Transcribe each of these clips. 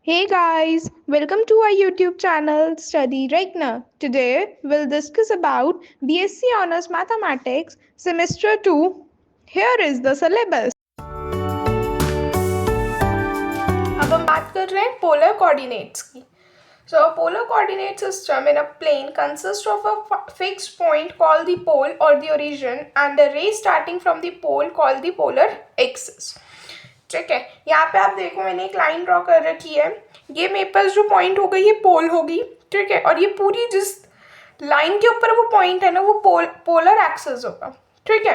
Hey guys, welcome to our YouTube channel Study Regna. Today we'll discuss about BSc Honors Mathematics Semester 2. Here is the syllabus. अब हम बात कर रहे हैं polar coordinates की. So a polar coordinate system in a plane consists of a fixed point called the pole or the origin and a ray starting from the pole called the polar axis. ठीक है, यहाँ पे आप देखो मैंने एक line draw कर रखी है. ये मेरे पास जो पॉइंट होगा ये पोल होगी. ठीक है, और ये पूरी जिस लाइन के ऊपर वो पॉइंट है ना वो पोलर एक्सिस होगा. ठीक है,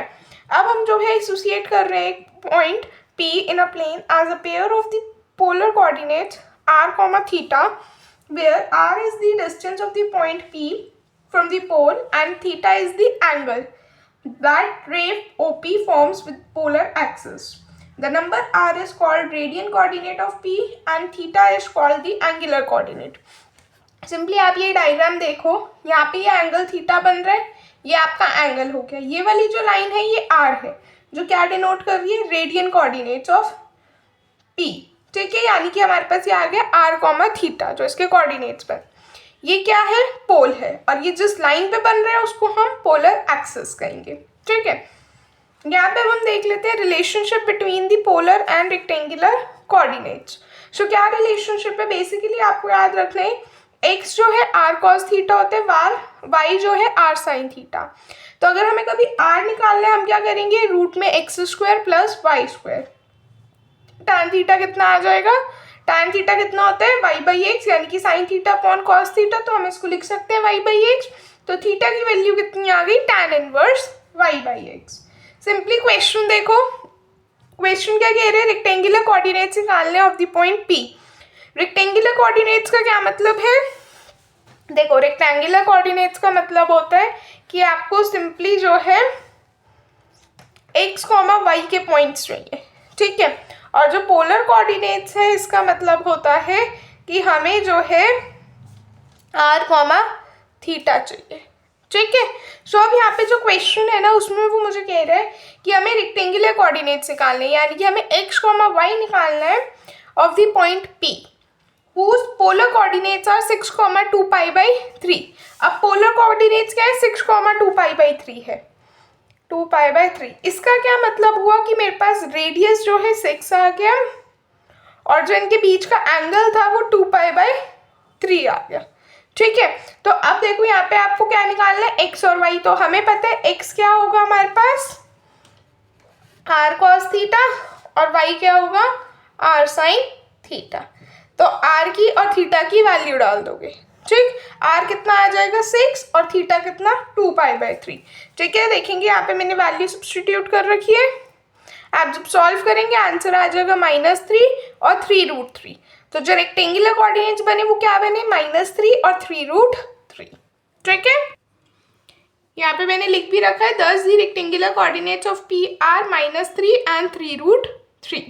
अब हम जो है एसोसिएट कर रहे हैं एक point P in a plane as a pair of the polar coordinates r, theta, where r is the distance of the point P from the pole and theta is the angle that ray OP forms with polar axis. The number r is called radian coordinate of P and theta is called the angular coordinate. Simply आप ये diagram देखो, यहाँ पे ये angle theta बन रहा है, ये आपका एंगल हो गया. ये वाली जो लाइन है ये r है जो क्या डिनोट कर रही है, रेडियन कोऑर्डिनेट्स ऑफ P. ठीक है, यानी कि हमारे पास ये आ गया r, थीटा जो इसके कोऑर्डिनेट्स पर. ये क्या है, पोल है, और ये जिस लाइन पे बन रहा है उसको हम पोलर एक्सिस कहेंगे. ठीक है, यहाँ पे हम देख लेते हैं relationship between the polar and rectangular coordinates. So क्या रिलेशनशिप है, बेसिकली आपको याद रखना है x जो है r cos थीटा होते हैं, y जो है r sin थीटा. तो अगर हमें कभी r निकालना है हम क्या करेंगे, रूट में x² plus Y square. Tan theta कितना आ जाएगा, टैन थीटा कितना होता है y/x, यानी कि sine theta upon cos theta, तो हम इसको लिख सकते हैं y/x. तो थीटा की वैल्यू कितनी आ गई, tan inverse y/x. Simply question देखो, क्वेश्चन क्या कह रहे हैं, रेक्टेंगुलर कोऑर्डिनेट्स निकालने of the point P. Rectangular coordinates का क्या मतलब है, देखो रेक्टेंगुलर कोऑर्डिनेट्स का मतलब होता है कि आपको सिंपली जो है x, y के पॉइंट्स चाहिए. ठीक है, और जो पोलर कोऑर्डिनेट्स है इसका मतलब होता है कि हमें जो है r, थीटा चाहिए. ठीक है, सो अब यहाँ पे जो क्वेश्चन है ना उसमें वो मुझे कह रहा है कि हमें रेक्टेंगुलर कोऑर्डिनेट्स निकालने हैं, यानी कि हमें x, y निकालना है of the point P whose polar coordinates are 6, 2 pi/3. अब पोलर कोऑर्डिनेट्स क्या है, 6, 2 pi/3 है, 2 pi/3. इसका क्या मतलब हुआ कि मेरे पास रेडियस जो है 6 आ गया और जो इनके बीच का एंगल था वो 2 pi/3 आ गया. ठीक है, तो अब देखो यहाँ पे आपको क्या निकालना है, x और y. तो हमें पता है x क्या होगा हमारे पास r cos थीटा और y क्या होगा r sin थीटा. तो r की और थीटा की वैल्यू डाल दोगे. ठीक, r कितना आ जाएगा 6 और थीटा कितना 2 pi/3. ठीक है, देखेंगे यहाँ पे मैंने वैल्यू सब्स्टिट्यूट कर रखी है. आप जब सॉल्व करेंगे आंसर आ जाएगा -3 और 3√3. तो जो रेक्टेंगुलर कोऑर्डिनेट्स बने वो क्या बने, -3 और 3√3. ठीक है, यहाँ पे मैंने लिख भी रखा है, thus the rectangular coordinates of P are -3 and 3√3.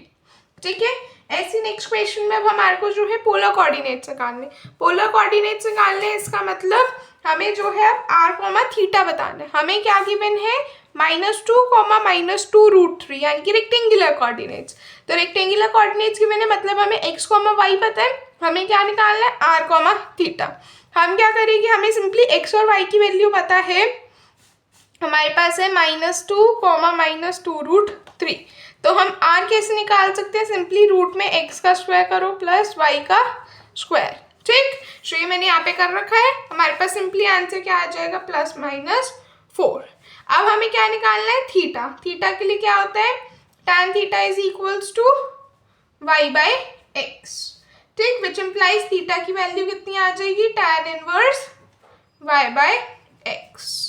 ठीक है, ऐसी नेक्स्ट क्वेश्चन में अब हमारे को जो है पोलर कोऑर्डिनेट्स निकालने. पोलर कोऑर्डिनेट्स निकालने इसका मतलब हमें जो है अब r, थीटा बताना है. हमें क्या गिवन है, -2, -2√3, यानी कि रेक्टेंगुलर कोऑर्डिनेट्स. तो रेक्टेंगुलर कोऑर्डिनेट्स की मैंने मतलब हमें x, y पता है, हमें क्या निकालना है r, थीटा. हम क्या करेंगे, हमें सिंपली x और y की वैल्यू पता है, हमारे पास है -2, -2√3. तो हम r कैसे निकाल सकते हैं, सिंपली रूट में x का स्क्वायर करो प्लस y का स्क्वायर. ठीक, सो ये मैंने यहाँ पे कर रखा है. हमारे पास सिंपली आंसर क्या आ जाएगा, +-4. अब हमें क्या निकालना है, थीटा. थीटा के लिए क्या होता है, tan theta is equals to y/x. ठीक, विच इम्प्लाइज थीटा की वैल्यू कितनी आ जाएगी, tan इनवर्स y/x.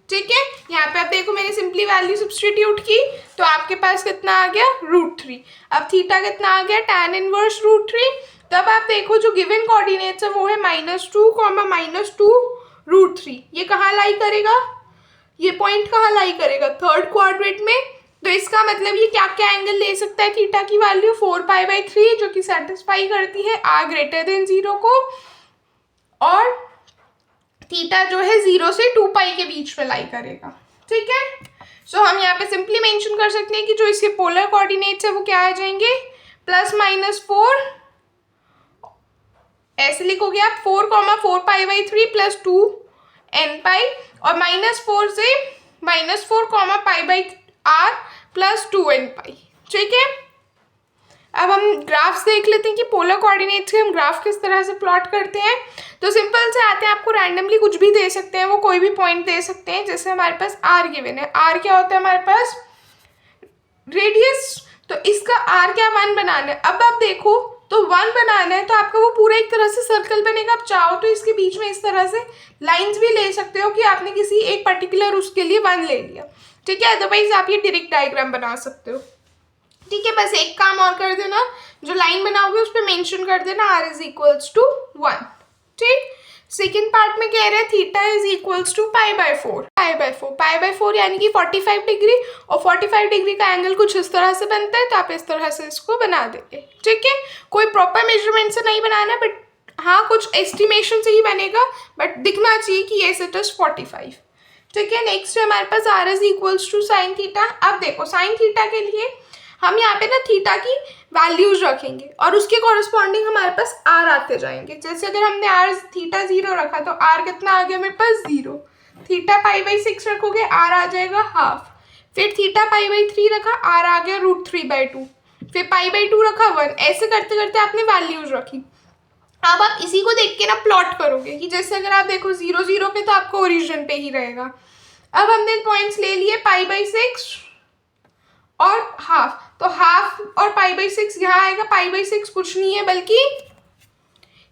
ठीक है, यहाँ पे आप देखो मैंने सिंपली वैल्यू सब्स्टिट्यूट की तो आपके पास कितना आ गया, √3. अब थीटा कितना आ गया, tan इनवर्स √3. तब आप देखो जो गिवन कोऑर्डिनेट्स है वो है -2, -2√3. ये कहाँ लाई करेगा, ये पॉइंट कहाँ लाई करेगा, थर्ड क्वाड्रेंट में. तो इसका मतलब ये क्या क्या एंगल ले सकता है, थीटा की वैल्यू 4 pi/3 जो कि सेटिस्फाई करती है r>0 को, और थीटा जो है 0 से 2 पाई के बीच में लाई करेगा. ठीक है, सो हम यहाँ पे सिंपली मेंशन कर सकते हैं कि जो इसके पोलर कोऑर्डिनेट्स है वो क्या आ जाएंगे, +-4 ऐसे लिखोगे आप 4, 4π/3 प्लस 2n पाई और -4 से -4, π/r प्लस 2n पाई। ठीक है, अब हम ग्राफ्स देख लेते हैं कि पोलर कोऑर्डिनेट्स के हम ग्राफ किस तरह से प्लॉट करते हैं। तो सिंपल से आते हैं, आपको रैंडमली कुछ भी दे सकते हैं, वो कोई भी पॉइंट दे सकते हैं। जैसे हमारे पास r गिवन है, r क्या होता है हमारे पास रेडियस, तो इसका r क्या 1 बनाना है। अब आप देखो तो 1 बनाना है तो आपका वो पूरा एक तरह से सर्कल बनेगा। आप चाहो तो इसके बीच में इस तरह से लाइंस भी ले सकते हो कि आपने किसी एक पर्टिकुलर उसके लिए 1 ले लिया। ठीक है, अदरवाइज आप ये डायरेक्ट डायग्राम बना सकते हो। ठीक है, बस एक काम और कर देना, जो लाइन बनाओगे उस पर मेंशन कर देना r इज इक्वल्स टू 1। ठीक, सेकेंड पार्ट में कह रहे हैं थीटा इज इक्वल्स टू पाई/4 यानी कि 45 डिग्री, और 45 डिग्री का एंगल कुछ इस तरह से बनता है, तो आप इस तरह से इसको बना देंगे। ठीक है, कोई प्रॉपर मेजरमेंट से नहीं बनाना, बट हाँ कुछ एस्टिमेशन से ही बनेगा, बट दिखना चाहिए कि ये इट इज 45। ठीक है, नेक्स्ट है हमारे पास r is equals to sine theta. अब देखो साइन थीटा के लिए हम यहाँ पे ना थीटा की वैल्यूज रखेंगे और उसके कॉरेस्पॉन्डिंग हमारे पास r आते जाएंगे। जैसे अगर हमने r थीटा 0 रखा तो r कितना आ गया मेरे पास 0। थीटा π/6 रखोगे r आ जाएगा हाफ। फिर थीटा π/3 रखा r आ गया √3/2। फिर π/2 रखा 1। ऐसे करते करते आपने वैल्यूज रखी। अब आप इसी को देख के ना प्लॉट करोगे कि जैसे अगर आप देखो 0, 0 पे तो आपको ओरिजिन पे ही रहेगा। अब हमने पॉइंट्स ले लिए π/6 और हाफ, तो हाफ और π/6 यहाँ आएगा। π/6 कुछ नहीं है बल्कि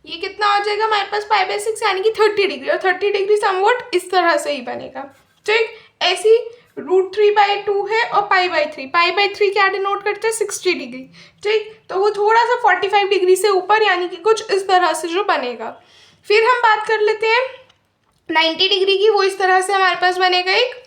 ये कितना हो जाएगा हमारे पास π/6 यानी कि 30 डिग्री, और 30 डिग्री समवट इस तरह से ही बनेगा। ठीक, ऐसी √3/2 है और π/3 क्या डिनोट करते हैं 60 डिग्री। ठीक, तो वो थोड़ा सा 45 डिग्री से ऊपर यानी कि कुछ इस तरह से जो बनेगा। फिर हम बात कर लेते हैं 90 डिग्री की, वो इस तरह से हमारे पास बनेगा एक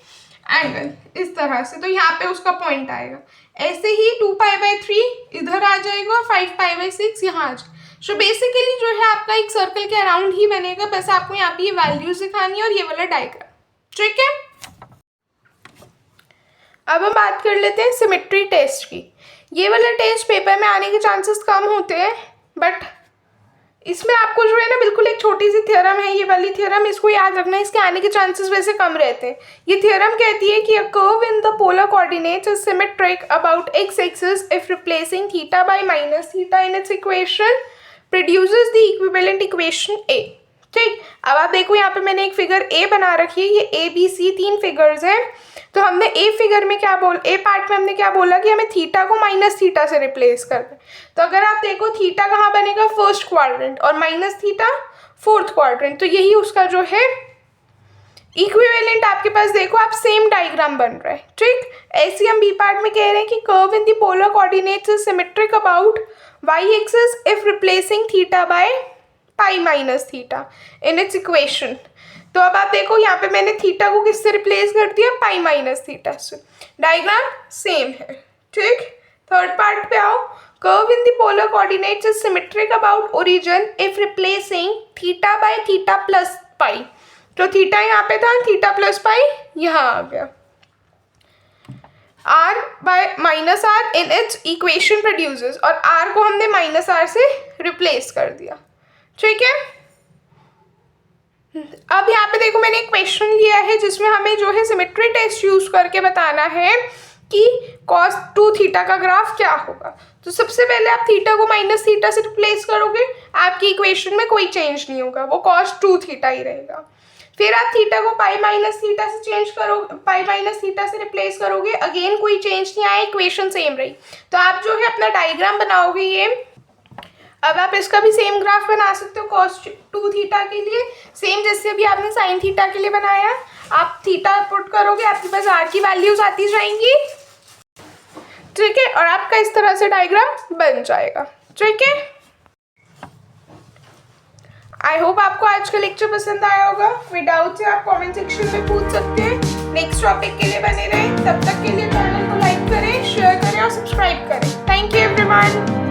एंगल इस तरह से, तो यहाँ पे उसका पॉइंट आएगा। ऐसे ही 2π/3 इधर आ जाएगा और 5π/6 यहाँ आ जाएगा। सो बेसिकली जो है आपका एक सर्कल के अराउंड ही बनेगा, बस आपको यहाँ पे ये वैल्यूज दिखानी है और ये वाला डायग्राम। ठीक है, अब हम बात कर लेते हैं सिमेट्री टेस्ट की। ये वाला टेस्ट पेपर में आने के चांसेस कम होते हैं, बट इसमें आपको जो है ना बिल्कुल एक छोटी सी थ्योरम है, ये वाली थ्योरम, इसको याद रखना है, इसके आने के चांसेस वैसे कम रहते हैं। ये थ्योरम कहती है कि a curve in the polar coordinates is symmetric about x axis if replacing theta by minus theta in its equation produces the equivalent equation A। ठीक, अब आप देखो यहाँ पे मैंने एक फिगर ए बना रखी है, ये A B C 3 फिगर्स हैं। तो हमने ए फिगर में क्या ए पार्ट में हमने क्या बोला कि हमें थीटा को माइनस थीटा से रिप्लेस करना है। तो अगर आप देखो थीटा कहाँ बनेगा फर्स्ट क्वाड्रेंट और माइनस थीटा फोर्थ क्वाड्रेंट, तो यही उसका जो है इक्विवेलेंट आपके पास देखो आप सेम डायग्राम बन रहा है। ठीक, ऐसे हम बी पार्ट में कह रहे हैं कि curve in the polar coordinates is symmetric about y axis if replacing theta by pi minus theta in its equation. तो अब आप देखो यहाँ पे मैंने थीटा को किससे रिप्लेस कर दिया पाई माइनस थीटा से। डायग्राम सेम है। ठीक, थर्ड पार्ट पे आओ। Curve in the polar coordinates is symmetric about origin if replacing theta by theta plus pi. तो थीटा यहाँ पे था, थीटा प्लस पाई यहाँ आ गया। r by minus R in its equation produces, और r को हमने माइनस आर से रिप्लेस कर दिया। ठीक है, अब यहाँ पे देखो मैंने एक क्वेश्चन लिया है जिसमें हमें जो है सिमेट्री टेस्ट यूज करके बताना है कि cos 2 थीटा का ग्राफ क्या होगा। तो सबसे पहले आप थीटा को माइनस थीटा से रिप्लेस करोगे, आपकी इक्वेशन में कोई चेंज नहीं होगा, वो cos 2 थीटा ही रहेगा। फिर आप थीटा को पाई माइनस थीटा से चेंज करोगे, पाई माइनस थीटा से रिप्लेस करोगे, अगेन कोई चेंज नहीं आया, इक्वेशन सेम रही। तो आप जो है अपना डायग्राम बनाओगे ये। अब आप इसका भी सेम ग्राफ बना सकते हो cos 2 थीटा के लिए, सेम जैसे अभी आपने साइन थीटा के लिए बनाया। आप थीटा पुट करोगे, आपके पास r की वैल्यूज आती जाएंगी। ठीक है, और आपका इस तरह से डायग्राम बन जाएगा। ठीक है, आई होप आपको आज का लेक्चर पसंद आया होगा। कोई डाउट है आप कमेंट सेक्शन में पूछ सकते हैं। नेक्स्ट टॉपिक के लिए बने रहें, तब तक के लिए चैनल को लाइक करें, शेयर करें और सब्सक्राइब करें। Thank you everyone.